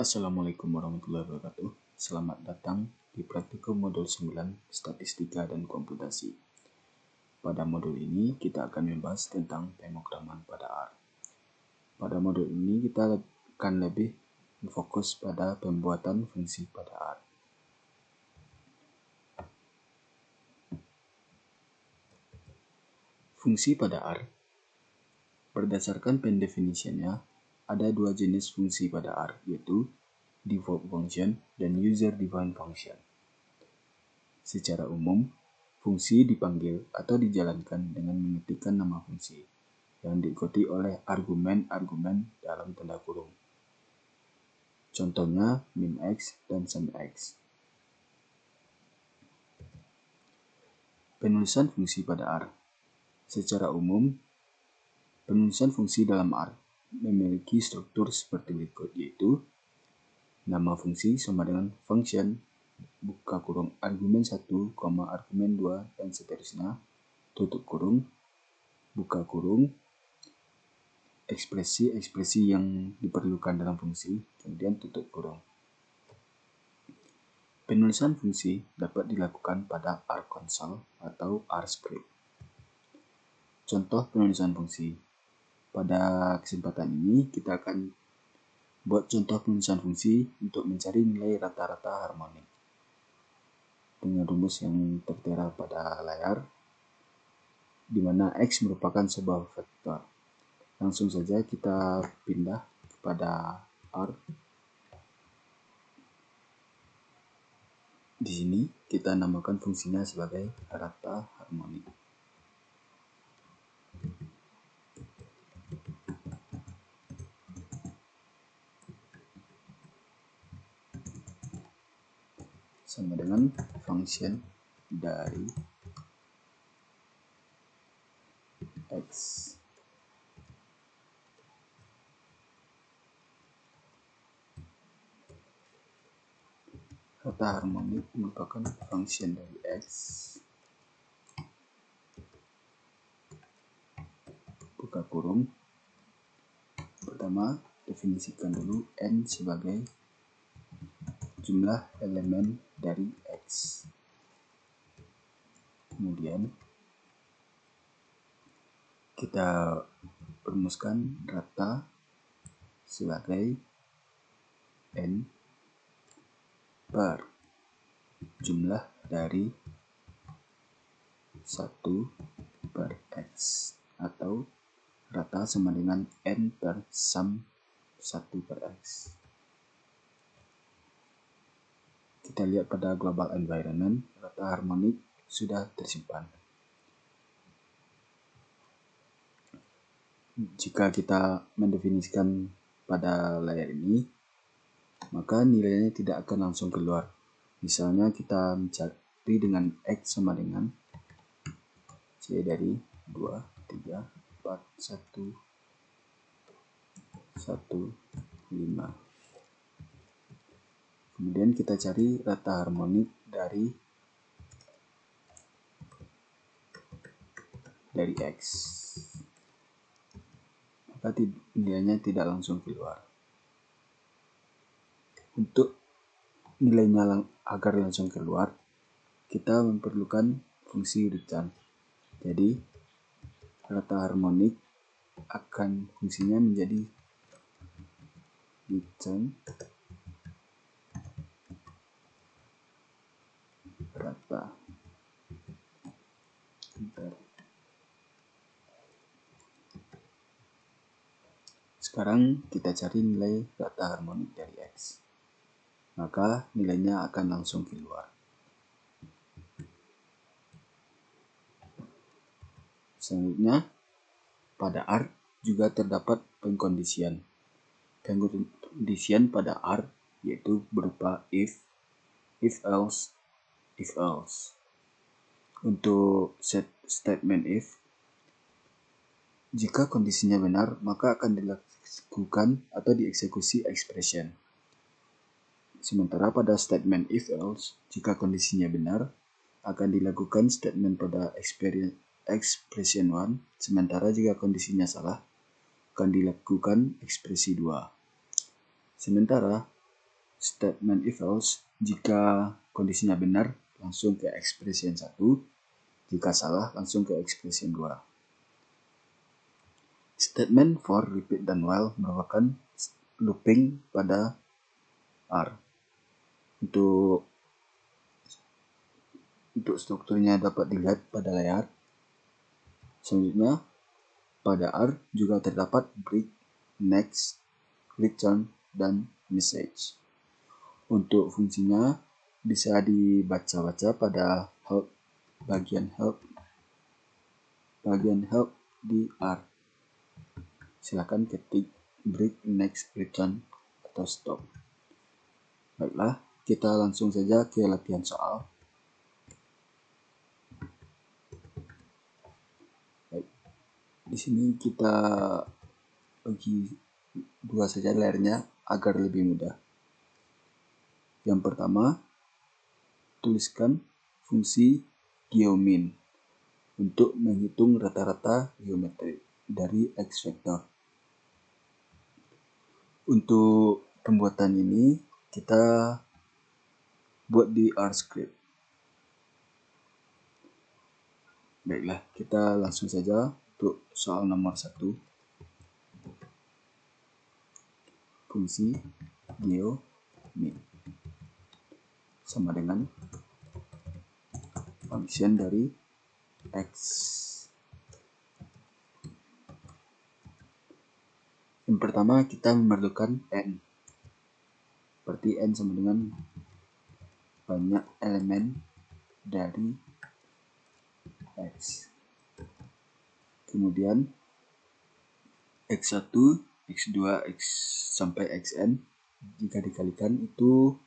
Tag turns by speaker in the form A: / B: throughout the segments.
A: Assalamualaikum warahmatullahi wabarakatuh. Selamat datang di praktikum modul 9 Statistika dan Komputasi. Pada modul ini kita akan membahas tentang pemrograman pada R. Pada modul ini kita akan lebih fokus pada pembuatan fungsi pada R. Fungsi pada R. Berdasarkan pendefinisiannya, ada dua jenis fungsi pada R, yaitu default function dan user-defined function. Secara umum, fungsi dipanggil atau dijalankan dengan mengetikkan nama fungsi yang diikuti oleh argumen-argumen dalam tanda kurung. Contohnya min_x dan sum_x. Penulisan fungsi pada R. Secara umum, penulisan fungsi dalam R memiliki struktur seperti berikut, yaitu nama fungsi sama dengan function, buka kurung argumen 1, argumen 2, dan seterusnya, tutup kurung, buka kurung, ekspresi yang diperlukan dalam fungsi, kemudian tutup kurung. Penulisan fungsi dapat dilakukan pada R console atau R script. Contoh penulisan fungsi. Pada kesempatan ini kita akan buat contoh penulisan fungsi untuk mencari nilai rata-rata harmonik dengan rumus yang tertera pada layar, di mana X merupakan sebuah vektor. Langsung saja kita pindah kepada R. Di sini kita namakan fungsinya sebagai rata harmonik. Sama dengan function dari X. Rata harmonik merupakan function dari X. Buka kurung. Pertama, definisikan dulu N sebagai jumlah elemen dari X. Kemudian kita rumuskan rata sebagai N per jumlah dari 1 per X, atau rata sama dengan N per sum 1 per X. Kita lihat pada global environment, rata harmonik sudah tersimpan. Jika kita mendefinisikan pada layar ini, maka nilainya tidak akan langsung keluar. Misalnya kita mencari dengan X sama dengan C dari 2, 3, 4, 1, 1, 5. Kemudian kita cari rata harmonik dari X. Maka nilainya tidak langsung keluar. Untuk nilainya agar langsung keluar, kita memerlukan fungsi return. Jadi rata harmonik akan fungsinya menjadi return rata. Sekarang kita cari nilai rata harmonik dari X. Maka nilainya akan langsung keluar. Selanjutnya, pada R juga terdapat pengkondisian. Pengkondisian pada R yaitu berupa if else, if else. Untuk statement if, jika kondisinya benar, maka akan dilakukan atau dieksekusi expression. Sementara pada statement if else, jika kondisinya benar, akan dilakukan statement pada expression 1, sementara jika kondisinya salah, akan dilakukan ekspresi 2. Sementara statement if else, jika kondisinya benar langsung ke ekspresi yang 1, jika salah langsung ke ekspresi yang 2. Statement for, repeat, dan while merupakan looping pada R. Untuk strukturnya dapat dilihat pada layar. Selanjutnya, pada R juga terdapat break, next, return, dan message. Untuk fungsinya bisa dibaca-baca pada bagian help di R. Silakan ketik break, next, return, atau stop. Baiklah, kita langsung saja ke latihan soal. Baik. Di sini kita bagi 2 saja layarnya agar lebih mudah. Yang pertama, tuliskan fungsi geomin untuk menghitung rata-rata geometri dari X vector. Untuk pembuatan ini kita buat di R script. Baiklah, kita langsung saja untuk soal nomor 1. Fungsi geomin sama dengan function dari X. Yang pertama kita memerlukan N. Berarti N sama dengan banyak elemen dari X. Kemudian X1, X2, X sampai Xn jika dikalikan itu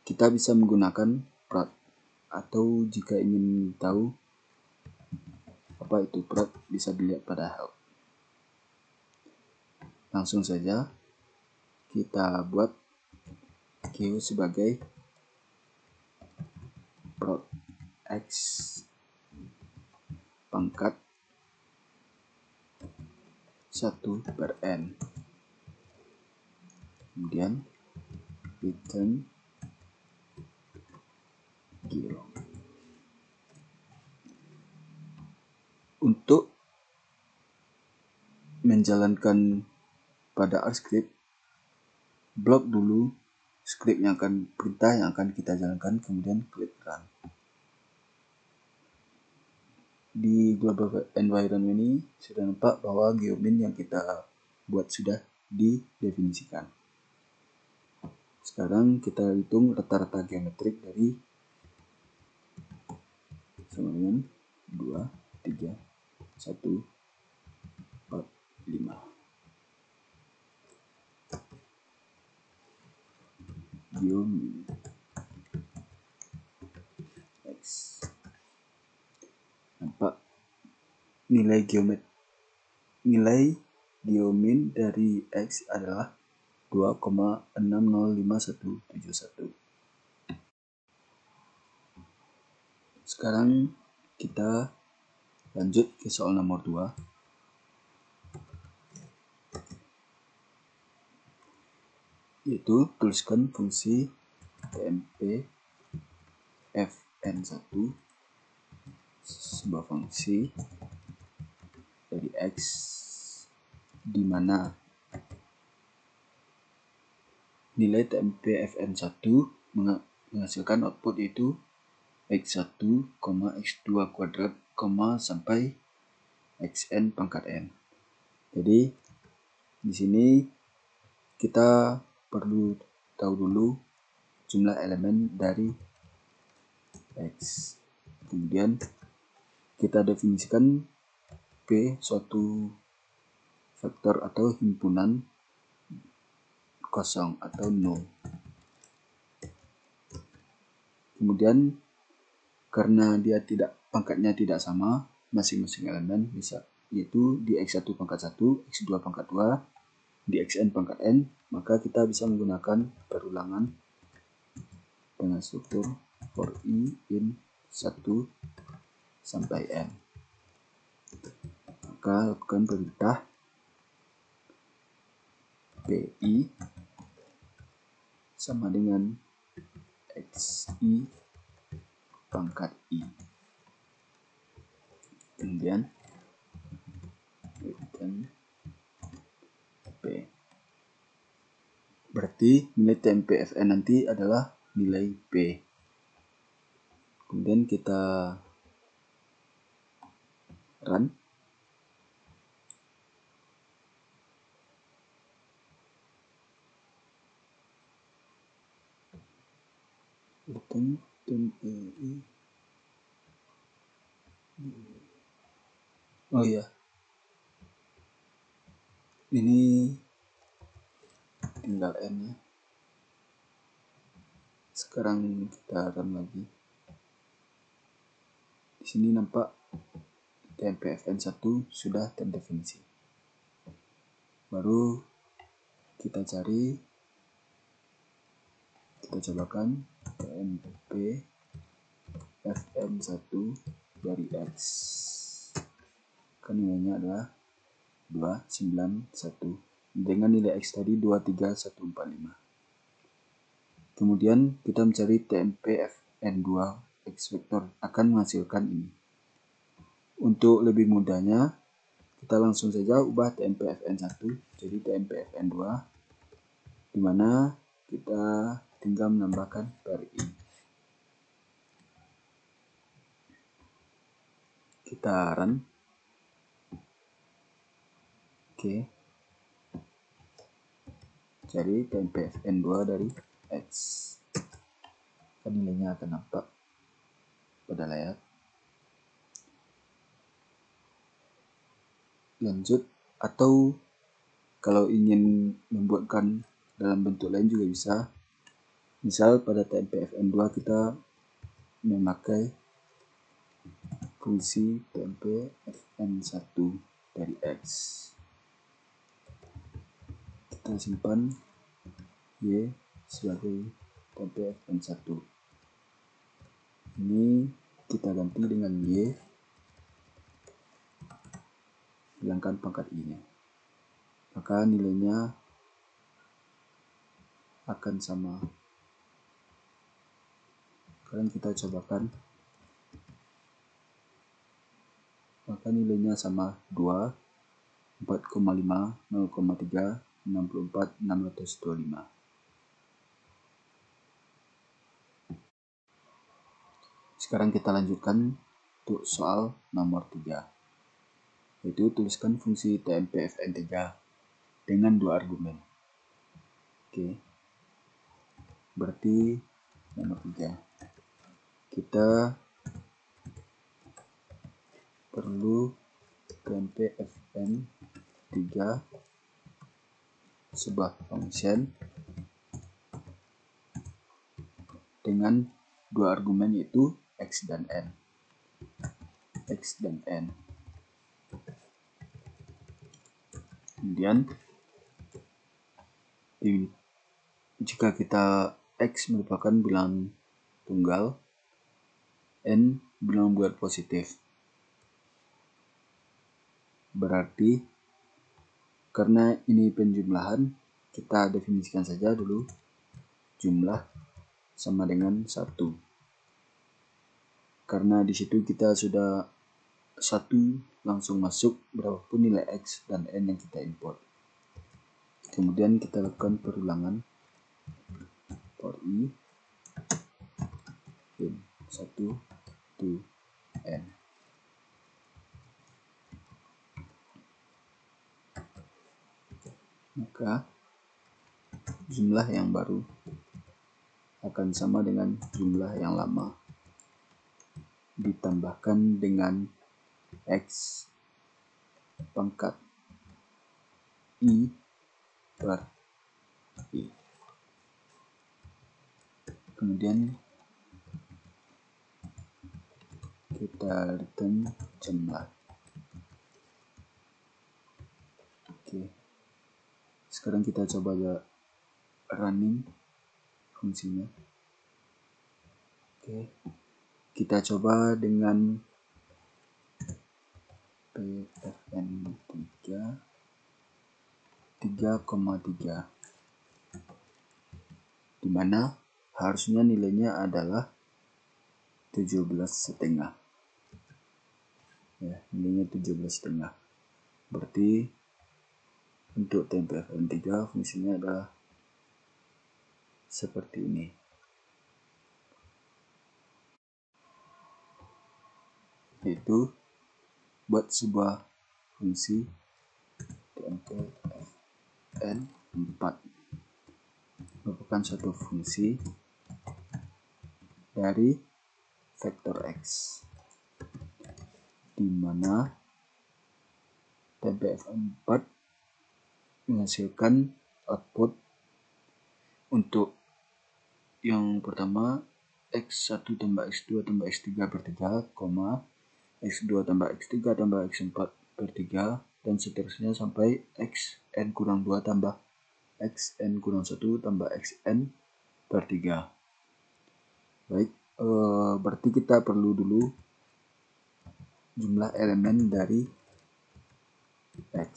A: kita bisa menggunakan prod, atau jika ingin tahu apa itu prod bisa dilihat pada help. Langsung saja kita buat Q sebagai prod X pangkat 1/n. Kemudian return geo. Untuk menjalankan pada R script, blok dulu script yang akan perintah yang akan kita jalankan, kemudian klik run. Di global environment ini sudah nampak bahwa geomin yang kita buat sudah didefinisikan. Sekarang kita hitung rata-rata geometrik dari sama dengan 2, 3, 1, 4, 5. Geomin X. Nampak nilai geomin dari X adalah 2,605171. Sekarang kita lanjut ke soal nomor 2. Yaitu tuliskan fungsi tmp fn1, sebuah fungsi dari X di mana nilai tmp fn1 menghasilkan output yaitu x1, x2 kuadrat, sampai xn pangkat n. Jadi di sini kita perlu tahu dulu jumlah elemen dari X. Kemudian kita definisikan P suatu vektor atau himpunan kosong atau null. Kemudian karena dia pangkatnya tidak sama, masing-masing elemen bisa, yaitu di X1 pangkat 1, X2 pangkat 2, di Xn pangkat n, maka kita bisa menggunakan perulangan dengan struktur for i in 1 sampai n. Maka lakukan perintah pi sama dengan XI pangkat I. Kemudian return P. Berarti nilai TMP-Fn nanti adalah nilai P. Kemudian kita run. Oh iya, ini tinggal n ya. Sekarang kita run lagi. Di sini nampak TMP-Fn1 sudah terdefinisi. Baru kita cari, kita cobakan TMP-Fn1 dari X. Kan nilainya adalah 291 dengan nilai X tadi 23145. Kemudian kita mencari TMP-Fn2 X vektor akan menghasilkan ini. Untuk lebih mudahnya, kita langsung saja ubah TMP-Fn1 jadi TMP-Fn2, di mana kita tinggal menambahkan PRI. Kita run. Oke. Cari TMP-Fn2 dari X. Kan nilainya akan nampak pada layar. Lanjut, atau kalau ingin membuatkan dalam bentuk lain juga bisa. Misal pada TMP-Fn2 kita memakai fungsi TMP-Fn1 dari X. Kita simpan Y sebagai TMP-Fn1. Ini kita ganti dengan Y, hilangkan pangkat I-nya. Maka nilainya akan sama. Sekarang kita cobakan. Maka nilainya sama 2, 4,5, 0,3, 64, 625. Sekarang kita lanjutkan untuk soal nomor 3. Yaitu tuliskan fungsi TMP-Fn3 dengan 2 argumen. Oke. Berarti nomor 3. Kita perlu TMP-Fn3 sebuah function dengan 2 argumen yaitu X dan N. X dan N. Kemudian jika kita X merupakan bilangan tunggal, N bilangan bulat positif. Berarti karena ini penjumlahan, kita definisikan saja dulu jumlah sama dengan 1. Karena di situ kita sudah 1 langsung masuk berapapun nilai X dan N yang kita import. Kemudian kita lakukan perulangan for I in 1 to N. Maka jumlah yang baru akan sama dengan jumlah yang lama ditambahkan dengan X pangkat I per I. Kemudian kita return jumlah. Oke. Sekarang kita coba running fungsinya. Oke. Kita coba dengan PFN3 3,3. dimana harusnya nilainya adalah 17,5. Ya, nilainya 17,5. Berarti untuk TMP-FN3 fungsinya adalah seperti ini. Yaitu buat sebuah fungsi TMP-FN4 merupakan suatu fungsi dari vektor X, di mana TMP-FN4 menghasilkan output untuk yang pertama X1 tambah X2 tambah X3 per 3, X2 tambah X3 tambah X4 per 3, dan seterusnya sampai Xn kurang 2 tambah Xn kurang 1 tambah Xn per 3. Baik, berarti kita perlu dulu jumlah elemen dari X,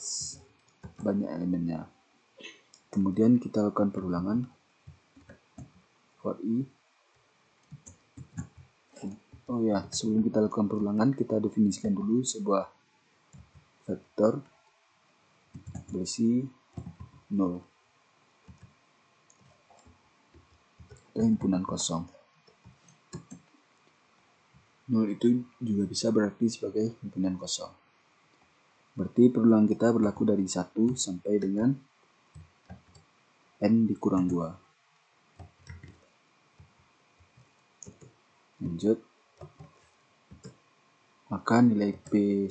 A: banyak elemennya. Kemudian kita lakukan perulangan for i. Oh ya, sebelum kita lakukan perulangan, kita definisikan dulu sebuah vektor berisi 0 atau himpunan kosong. 0 itu juga bisa berarti sebagai himpunan kosong. Berarti perulangan kita berlaku dari 1 sampai dengan n dikurang 2. Lanjut. Maka nilai PI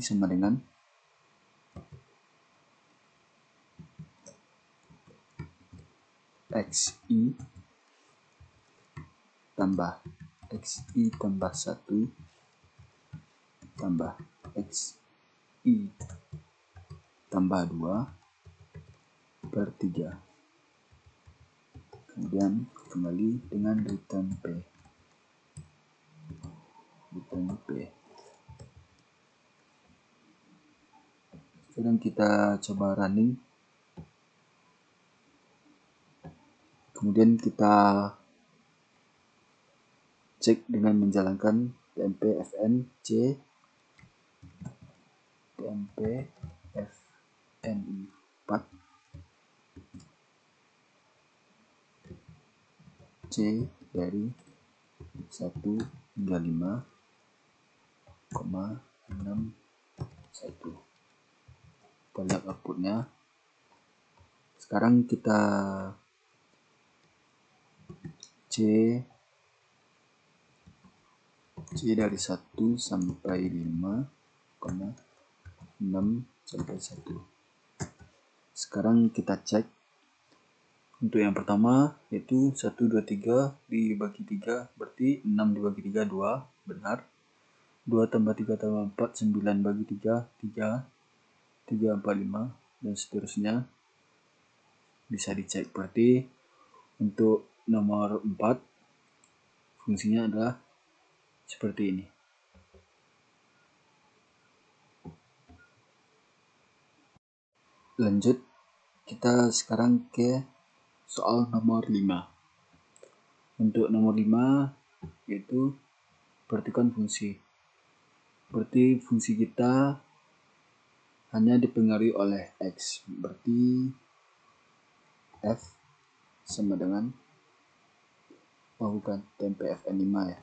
A: sama dengan XI tambah XI tambah 1 tambah XI tambah 2 per 3. Kemudian kembali dengan return P. Sekarang kita coba running. Kemudian kita cek dengan menjalankan TMP-FN4 C dari 1 hingga 5,61. Kita lihat outputnya. Sekarang kita C dari 1 sampai 5,6 sampai 1. Sekarang kita cek untuk yang pertama, yaitu 1, 2, 3 dibagi 3, berarti 6 dibagi 3, 2, benar. 2 tambah 3 tambah 4, 9 bagi 3, 3, 3, 4, 5, dan seterusnya. Bisa dicek, berarti untuk nomor 4, fungsinya adalah seperti ini. Lanjut, kita sekarang ke soal nomor 5. Untuk nomor 5 yaitu perhatikan fungsi. Berarti fungsi kita hanya dipengaruhi oleh X. Berarti F sama dengan bukan TMP-FN5 ya.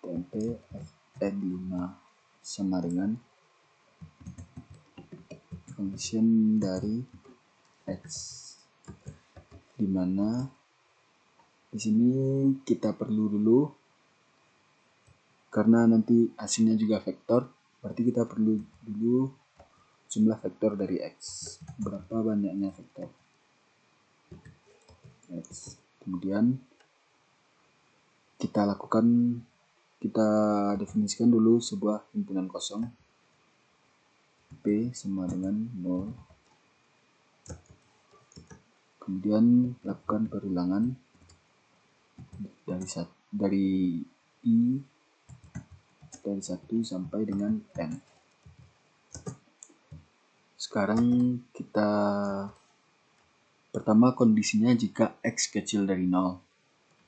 A: TMP-FN5 sama dengan function dari X, dimana di sini kita perlu dulu karena nanti hasilnya juga vektor, berarti kita perlu dulu jumlah vektor dari X, berapa banyaknya vektor X. Kemudian kita definisikan dulu sebuah himpunan kosong P sama dengan 0. Kemudian lakukan perulangan dari I dari 1 sampai dengan N. Sekarang kita Pertama, kondisinya jika X kecil dari 0.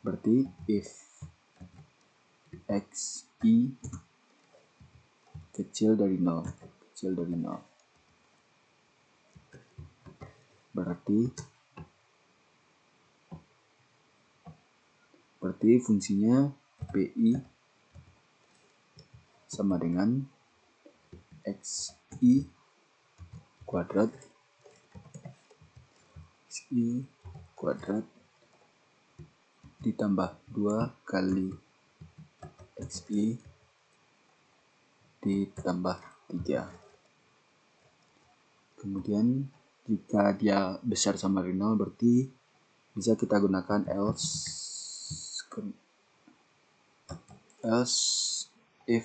A: Berarti if Xi kecil dari 0. Berarti fungsinya Pi sama dengan Xi kuadrat ditambah 2 kali Xi ditambah 3. Kemudian jika dia besar sama dari 0, berarti bisa kita gunakan else if.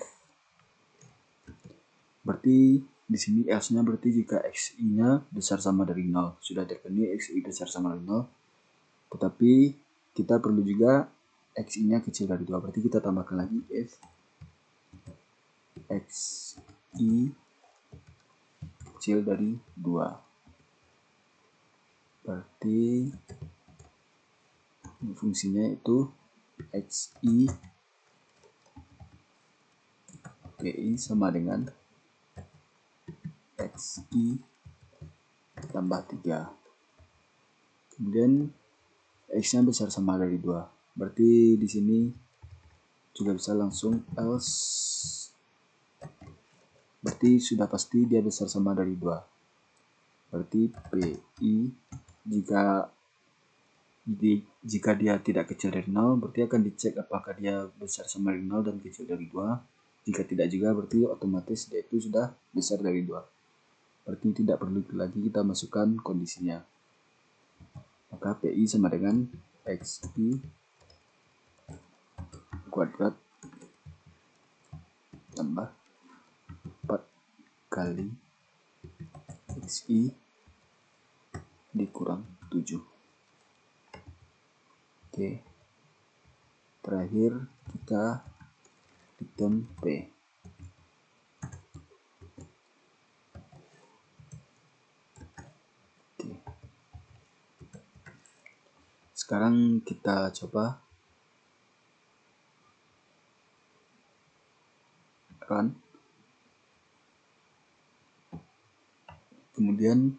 A: Berarti di sini else-nya berarti jika Xi-nya besar sama dari 0. Sudah terpenuhi Xi besar sama dari 0. Tetapi kita perlu juga Xi-nya kecil dari 2. Berarti kita tambahkan lagi if Xi kecil dari 2. Berarti fungsinya itu Xi Pi sama dengan Xi tambah 3. Kemudian X-nya besar sama dari 2. Berarti di sini juga bisa langsung else. Berarti sudah pasti dia besar sama dari 2. Berarti Pi jika dia tidak kecil dari 0, berarti akan dicek apakah dia besar sama dari 0 dan kecil dari 2. Jika tidak juga, berarti otomatis dia itu sudah besar dari 2. Berarti tidak perlu lagi kita masukkan kondisinya. Maka Pi sama dengan Xi kuadrat tambah 4 kali Xi dikurang 7. Oke. Terakhir kita hitung P. Oke. Sekarang kita coba run. Kemudian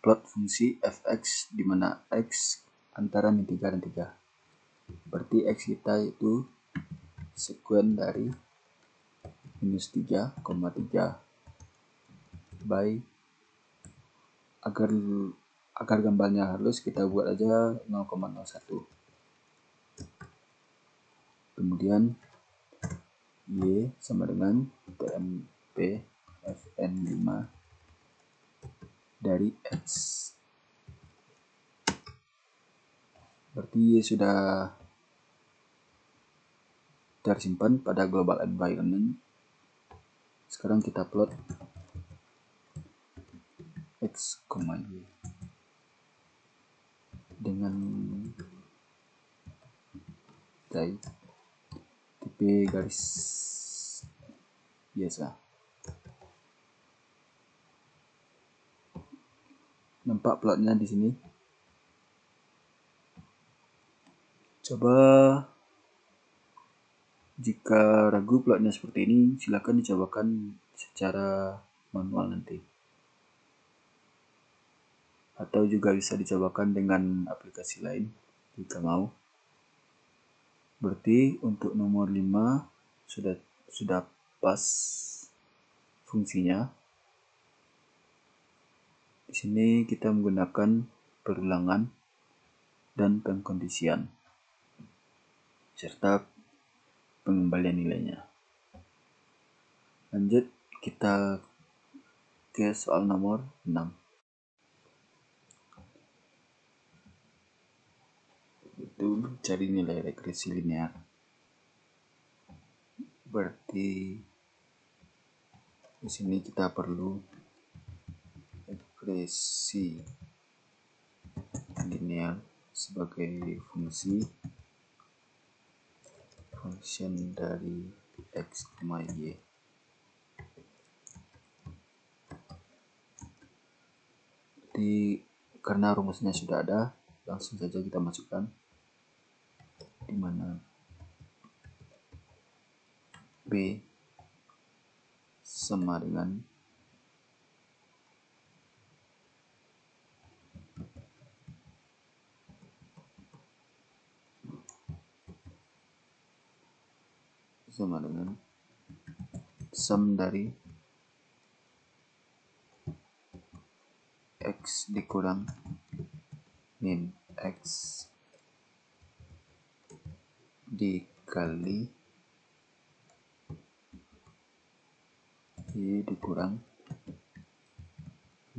A: plot fungsi fx di mana x antara min 3 dan 3. Berarti x kita itu sekuen dari minus 3,3 by agar gambarnya halus kita buat aja 0,01. Kemudian y sama dengan tmp fn5 dari x. Berarti y sudah tersimpan pada global environment. Sekarang kita plot x, y dengan tipe garis biasa. Nampak plotnya di sini. Coba jika ragu plotnya seperti ini, silakan dicobakan secara manual nanti. Atau juga bisa dicobakan dengan aplikasi lain jika mau. Berarti untuk nomor 5 sudah pas fungsinya. Di sini kita menggunakan perulangan dan pengkondisian serta pengembalian nilainya. Lanjut kita ke soal nomor 6. Itu cari nilai regresi linear. Berarti di sini kita perlu regresi linear sebagai function dari x, y. Jadi karena rumusnya sudah ada, langsung saja kita masukkan, di mana B sama dengan sum dari X dikurang min X dikali Y dikurang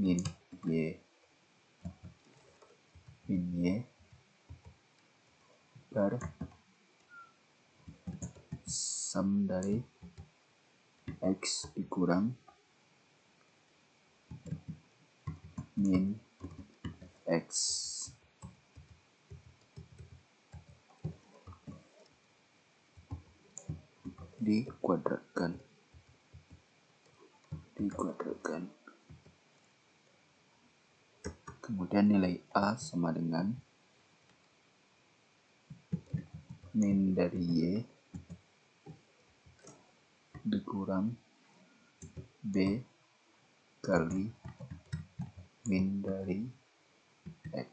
A: min Y bar sum dari X dikurang min X dikuadratkan. Kemudian nilai A sama dengan min dari Y dikurang B kali min dari X.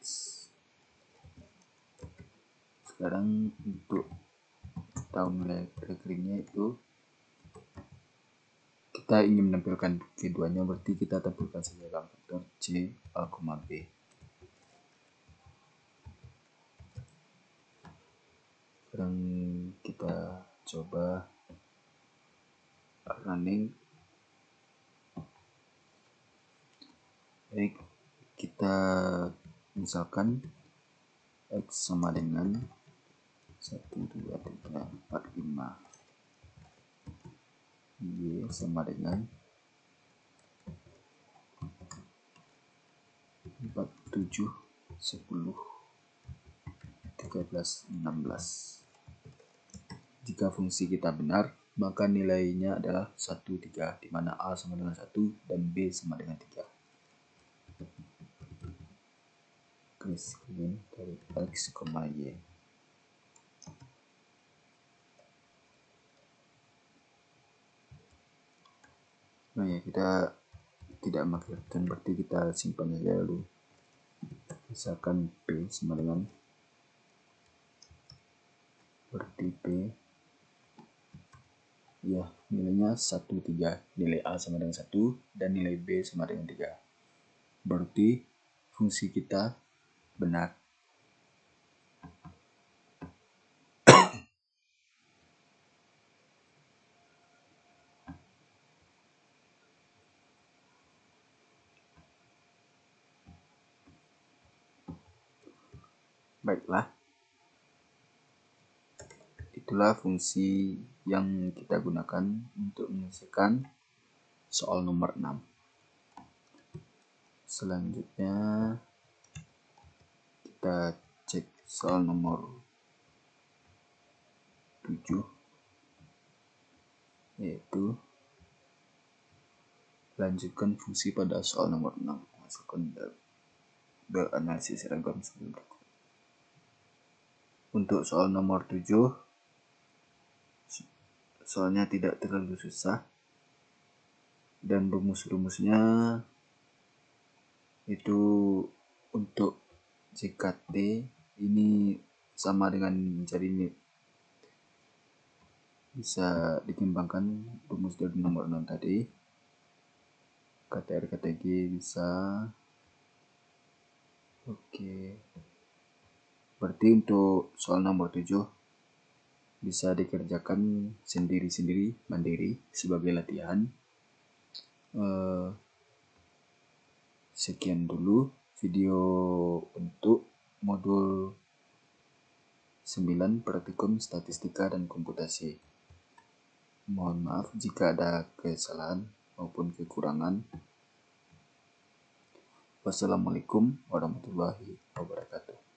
A: Sekarang untuk tahu nilai rekeringnya itu, kita ingin menampilkan keduanya, berarti kita tampilkan saja dalam faktor C A, B. Sekarang kita coba running. Baik, kita misalkan X sama dengan 1, 2, 3, 4, 5, Y sama dengan 4, 7, 10, 13, 16. Jika fungsi kita benar, maka nilainya adalah 1, 3, di mana A sama dengan 1 dan B sama dengan 3. Kris screen dari X, Y. Nah ya, kita tidak maklumkan, berarti kita simpan saja dulu. Misalkan P sama dengan, berarti P ya nilainya 1, 3, nilai A sama dengan 1 dan nilai B sama dengan 3. Berarti fungsi kita benar. Baiklah, itulah fungsi yang kita gunakan untuk menyelesaikan soal nomor 6. Selanjutnya kita cek soal nomor 7, yaitu lanjutkan fungsi pada soal nomor 6. Masukkan the analisis ragam sebelum berikut. Untuk soal nomor 7, soalnya tidak terlalu susah dan rumus-rumusnya itu untuk JKT ini sama dengan mencari ini, bisa dikembangkan rumus dari nomor 6 tadi. KTR KTG bisa. Oke. Berarti untuk soal nomor 7 bisa dikerjakan sendiri-sendiri, mandiri sebagai latihan. Sekian dulu video untuk modul 9 praktikum statistika dan komputasi. Mohon maaf jika ada kesalahan maupun kekurangan. Wassalamualaikum warahmatullahi wabarakatuh.